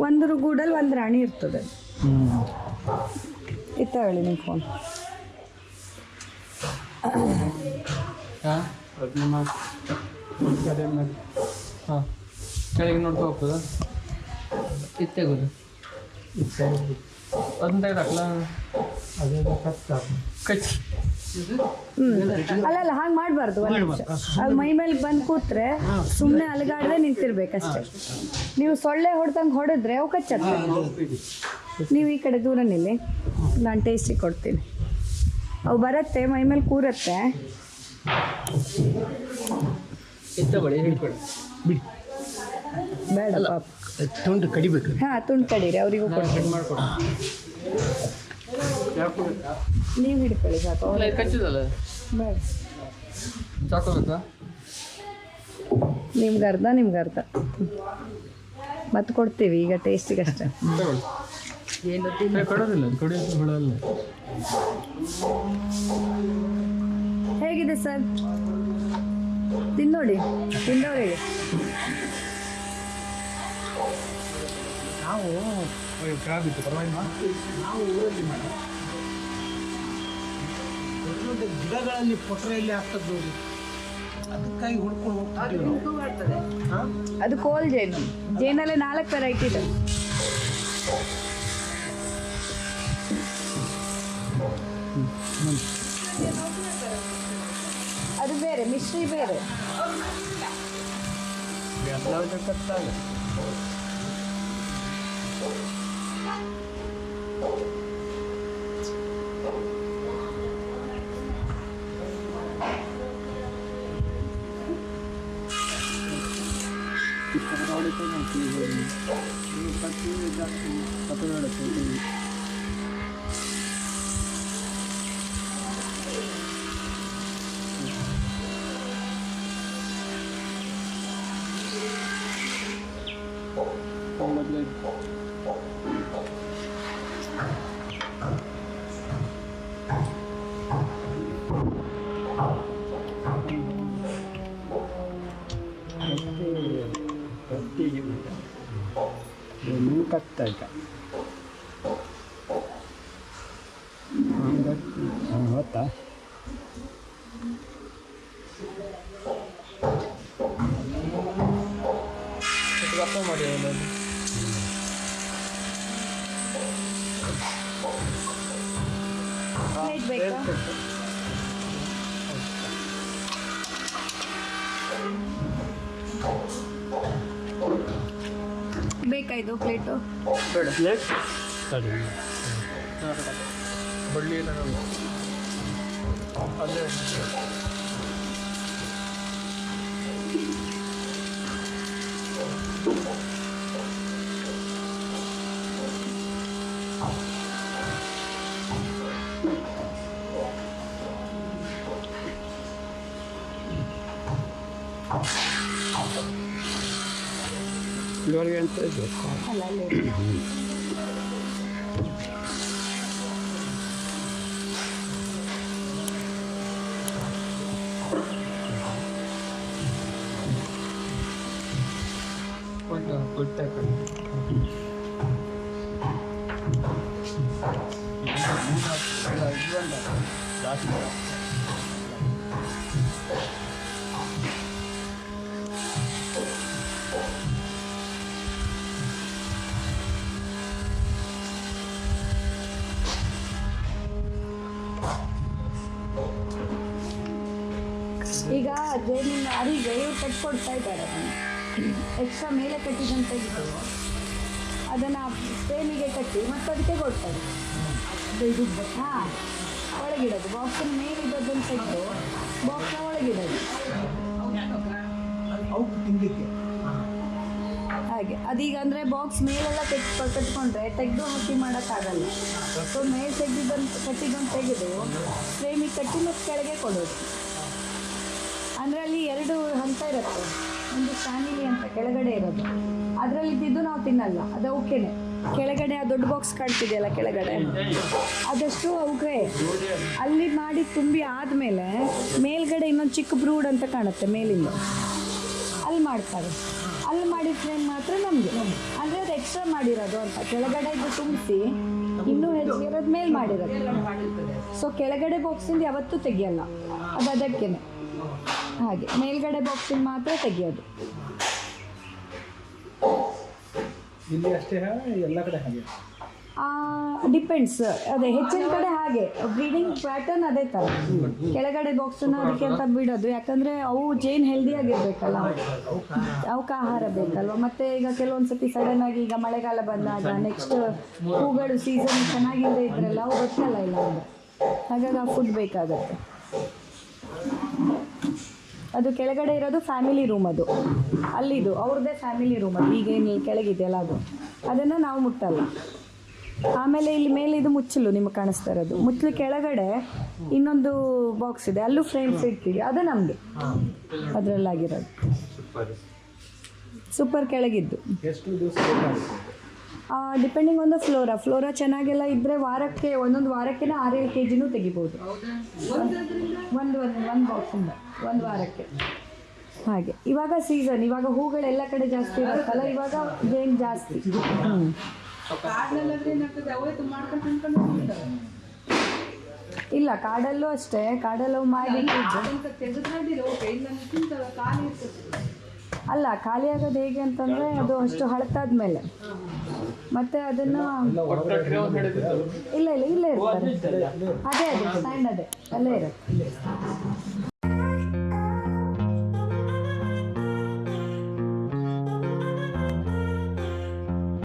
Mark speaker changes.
Speaker 1: ಒಂದು ಗೂಡಲ್ಲಿ ಒಂದು ರಾಣಿ ಇರ್ತದೆ. ಇತ್ತ ಹೇಳಿ ನಿಮ್ಮ ಫೋನ್.
Speaker 2: ಹಾಂ ಕೆಳಗೆ ನೋಡ್ಕೊ ಹೋಗ್ತದ ಇತ್ತೆಗೋದು ಅದನ್ನ ತೆಗೆದಾಕ್ಲ ಅದೇ ಕಚ್ಚಿ
Speaker 1: ಅಲ್ಲಲ್ಲ ಹಾಗೆ ಮಾಡಬಾರ್ದು. ಒಂದು ನಿಮಿಷ ಅದು ಮೈ ಮೇಲೆ ಬಂದು ಕೂತ್ರೆ ಸುಮ್ಮನೆ ಅಲಗಾಡದೆ ನಿಂತಿರ್ಬೇಕಷ್ಟೆ. ನೀವು ಸೊಳ್ಳೆ ಹೊಡೆದಂಗೆ ಹೊಡೆದ್ರೆ ಅವು ಕಚ್ಚತ್ತೆ. ನೀವು ಈ ಕಡೆ ದೂರ ನಿಲ್ಲಿ, ನಾನು ಟೇಸ್ಟಿಗೆ ಕೊಡ್ತೀನಿ. ಅವು ಬರುತ್ತೆ, ಮೈ ಮೇಲೆ ಕೂರತ್ತೆ.
Speaker 2: ಎತ್ತಬೇಡಿ, ಹಿಡ್ಕೊಳ್ಳಿ ಬಿಡಿ.
Speaker 1: ಬೇಡ ಪಾಪ,
Speaker 2: ತುಂಡು ಕಡಿಬೇಕು.
Speaker 1: ಹಾಂ ತುಂಡು ಕಡೀರಿ, ಅವರಿಗೂ ಕೊಡ್ತೀನಿ.
Speaker 2: ಮಾಡ್ಕೊಡಿ.
Speaker 1: ನೀವು ಹಿಡ್ಕೊಳ್ಳಿ ಸಾಕು.
Speaker 2: ಕಚ್ಚಿದಲ್ಲ
Speaker 1: ಬೇಡ,
Speaker 2: ಚಾಕೋಬೇಕಾ?
Speaker 1: ನಿಮ್ಗೆ ಅರ್ಧ ಮತ್ತೆ ಕೊಡ್ತೀವಿ ಈಗ ಟೇಸ್ಟಿಗಷ್ಟೇ.
Speaker 2: ಕೊಡೋದಿಲ್ಲ, ಕೊಡೋದು ಬಿಡೋಲ್ಲ.
Speaker 1: ಹೇಗಿದೆ ಸರ್? ತಿನ್ನೋಡಿ, ತಿಂದವರಿಗೆ.
Speaker 3: ನಾವು ಕ್ರಾಬಿತ್ತು ಪರವಾಗಿಲ್ಲ. ನಾವು ಊರಲ್ಲಿ ಮಾಡಿ ಗಿಡಗಳಲ್ಲಿ ಪೊಟ್ರೆಯಲ್ಲಿ ಹಾಕ್ತದ್ದು, ಅದಕ್ಕಾಗಿ ಹುಡ್ಕೊಂಡು ಹೋಗ್ತಿದ್ದೀವಿ ನಾವು.
Speaker 1: ಅದು ಕೋಲ್ ಜೇನು. ಜೇನಲ್ಲೇ 4 ವೆರೈಟಿ ಇದೆ. ಅದು ಬೇರೆ, ಮಿಶ್ರಿ ಬೇರೆ.
Speaker 3: ಕಟ್ಟಾಯ್ತಾ ಗೊತ್ತಾ?
Speaker 2: ಗಪ್ಪ ಮಾಡಿ
Speaker 1: ಬೇಕಾಯ್ತು ಪ್ಲೇಟು?
Speaker 2: ಬೇಡ, ಪ್ಲೇಟ್ ಬಳ್ಳಿ ಎಲ್ಲ ಅಲ್ಲೇ ಇಲ್ಲಿವರೆಗೆ ಅಂತ ಇದ್ದು
Speaker 1: ಅಲ್ಲ ಅಲ್ಲೇ ಈಗ ಜೇನಿನ ಅರಿಗೆ ಇವ್ರು ಕಟ್ಕೊಡ್ತಾ ಇದ್ದಾರೆ. ಎಕ್ಸ್ಟ್ರಾ ಮೇಲೆ ಕಟ್ಟಿದಂತ ಇತ್ತು ಅದನ್ನು ಫ್ರೇಮಿಗೆ ಕಟ್ಟಿ ಮತ್ತೆ ಅದಕ್ಕೆ ಕೊಡ್ತಾರೆ. ಇದು ಹಾಂ, ಒಳಗಿಡೋದು ಬಾಕ್ಸಿನ ಮೇಲಿದ್ದದನ್ನು ತೆಗೆದು ಬಾಕ್ಸ್ನ ಒಳಗಿಡೋದು ಹಾಗೆ. ಅದೀಗ ಅಂದರೆ ಬಾಕ್ಸ್ ಮೇಲೆಲ್ಲ ಕಟ್ಕೊಂಡ್ರೆ ತೆಗೆದು ಹಾಕಿ ಮಾಡೋಕ್ಕಾಗಲ್ಲ. ಸೊ ಮೇಲೆ ಕಟ್ಟಿದ್ದನ್ನು ತೆಗೆದು ಫ್ರೇಮಿಗೆ ಕಟ್ಟಿ ಮತ್ತು ಕೆಳಗೆ ಕೊಡೋದು. ಅಂದರೆ ಅಲ್ಲಿ 2 ಹಂತ ಇರುತ್ತೆ. ಒಂದು ಫ್ಯಾಮಿಲಿ ಅಂತ ಕೆಳಗಡೆ ಇರೋದು, ಅದರಲ್ಲಿ ಇದ್ದಿದ್ದು ನಾವು ತಿನ್ನಲ್ಲ, ಅದು ಅವಕ್ಕೇನೆ. ಕೆಳಗಡೆ ಆ ದೊಡ್ಡ ಬಾಕ್ಸ್ ಕಾಣ್ತಿದೆಯಲ್ಲ ಕೆಳಗಡೆ, ಅದಷ್ಟು ಅವಕ್ಕೆ ಅಲ್ಲಿ ಮಾಡಿ ತುಂಬಿ ಆದಮೇಲೆ ಮೇಲ್ಗಡೆ ಇನ್ನೊಂದು ಚಿಕ್ಕ ಬ್ರೂಡ್ ಅಂತ ಕಾಣುತ್ತೆ ಮೇಲಿಂದ, ಅಲ್ಲಿ ಮಾಡ್ತಾರೆ. ಅಲ್ಲಿ ಮಾಡಿದ ಫ್ರೇಮ್ ಮಾತ್ರ ನಮಗೆ, ಅಂದರೆ ಅದು ಎಕ್ಸ್ಟ್ರಾ ಮಾಡಿರೋದು ಅಂತ. ಕೆಳಗಡೆ ಇದು ತುಂಬಿಸಿ ಇನ್ನೂ ಹೆಚ್ಚಿರೋದು ಮೇಲೆ ಮಾಡಿರೋದು. ಸೊ ಕೆಳಗಡೆ ಬಾಕ್ಸಿಂದ ಯಾವತ್ತೂ ತೆಗಿಯಲ್ಲ, ಅದು ಅದಕ್ಕೇನೆ. ಹಾಗೆ ಮೇಲ್ಗಡೆ ಬಾಕ್ಸಿಂದ ಮಾತ್ರ ತೆಗಿಯೋದು.
Speaker 3: ಇಲ್ಲಿ ಅಷ್ಟೇ ಎಲ್ಲ ಕಡೆ ಹಾಗೆ
Speaker 1: ಡಿಪೆಂಡ್ಸ್, ಅದೇ ಹೆಚ್ಚಿನ ಕಡೆ ಹಾಗೆ ಬ್ರೀಡಿಂಗ್ ಪ್ಯಾಟರ್ನ್ ಅದೇ ಥರ. ಕೆಳಗಡೆ ಬಾಕ್ಸನ್ನ ಅದಕ್ಕೆ ಅಂತ ಬಿಡೋದು, ಯಾಕಂದರೆ ಅವು ಜೇನು ಹೆಲ್ದಿಯಾಗಿರ್ಬೇಕಲ್ಲ, ಅವಕ್ಕೆ ಆಹಾರ ಬೇಕಲ್ವ. ಮತ್ತು ಈಗ ಕೆಲವೊಂದು ಸತಿ ಸಡನ್ನಾಗಿ ಈಗ ಮಳೆಗಾಲ ಬಂದಾಗ ನೆಕ್ಸ್ಟ್ ಹೂಗಳು ಸೀಸನ್ ಚೆನ್ನಾಗಿಲ್ಲದೆ ಇದ್ರಲ್ಲ ಅವು ಗೊತ್ತಲ್ಲ ಇಲ್ಲ ಅಂದರೆ, ಹಾಗಾಗಿ ಆ ಫುಡ್ ಬೇಕಾಗತ್ತೆ. ಅದು ಕೆಳಗಡೆ ಇರೋದು ಫ್ಯಾಮಿಲಿ ರೂಮ್, ಅದು ಅಲ್ಲಿದು ಅವ್ರದ್ದೇ ಫ್ಯಾಮಿಲಿ ರೂಮ್. ಅದು ಈಗೇನು ಕೆಳಗಿದೆಯಲ್ಲ ಅದು, ಅದನ್ನು ನಾವು ಮುಟ್ಟಲ್ಲ. ಆಮೇಲೆ ಇಲ್ಲಿ ಮೇಲೆ ಇದು ಮುಚ್ಚಲು ನಿಮಗೆ ಕಾಣಿಸ್ತಾ ಇರೋದು, ಮುಚ್ಚಲು ಕೆಳಗಡೆ ಇನ್ನೊಂದು ಬಾಕ್ಸ್ ಇದೆ, ಅಲ್ಲೂ ಫ್ರೇಮ್ಸ್ ಇಡ್ತೀವಿ, ಅದು ನಮಗೆ ಅದರಲ್ಲಾಗಿರೋದು. ಸೂಪರ್ ಕೆಳಗಿದ್ದು
Speaker 3: ಎಷ್ಟು ದಿವಸ ಬೇಕಾಗುತ್ತೆ?
Speaker 1: ಡಿಪೆಂಡಿಂಗ್ ಆನ್ ದ ಫ್ಲೋರಾ ಚೆನ್ನಾಗೆಲ್ಲ ಇದ್ದರೆ ವಾರಕ್ಕೆ ಒಂದೊಂದು ವಾರಕ್ಕೆ 6-7 kg ತೆಗಿಬೋದು ಒಂದು ಬಾಕ್ಸಿಂದ ಒಂದು ವಾರಕ್ಕೆ. ಹಾಗೆ ಇವಾಗ ಸೀಸನ್, ಇವಾಗ ಹೂಗಳೆಲ್ಲ ಕಡೆ ಜಾಸ್ತಿ ಇರುತ್ತಲ್ಲ, ಇವಾಗ ಜೇನು ಜಾಸ್ತಿ. ಇಲ್ಲ ಕಾಡಲ್ಲೂ ಅಷ್ಟೇ, ಕಾಡಲ್ಲೂ ಅಲ್ಲ ಖಾಲಿ ಆಗೋದು ಹೇಗೆ ಅಂತಂದರೆ ಅದು ಅಷ್ಟು ಹಳತಾದ ಮೇಲೆ ಮತ್ತೆ ಅದನ್ನು ಇಲ್ಲ ಇಲ್ಲೇ ಇರ್ತಾರೆ. ಅದೇ ಸ್ಟ್ಯಾಂಡ್ ಅದೇ ಅಲ್ಲೇ ಇರುತ್ತೆ.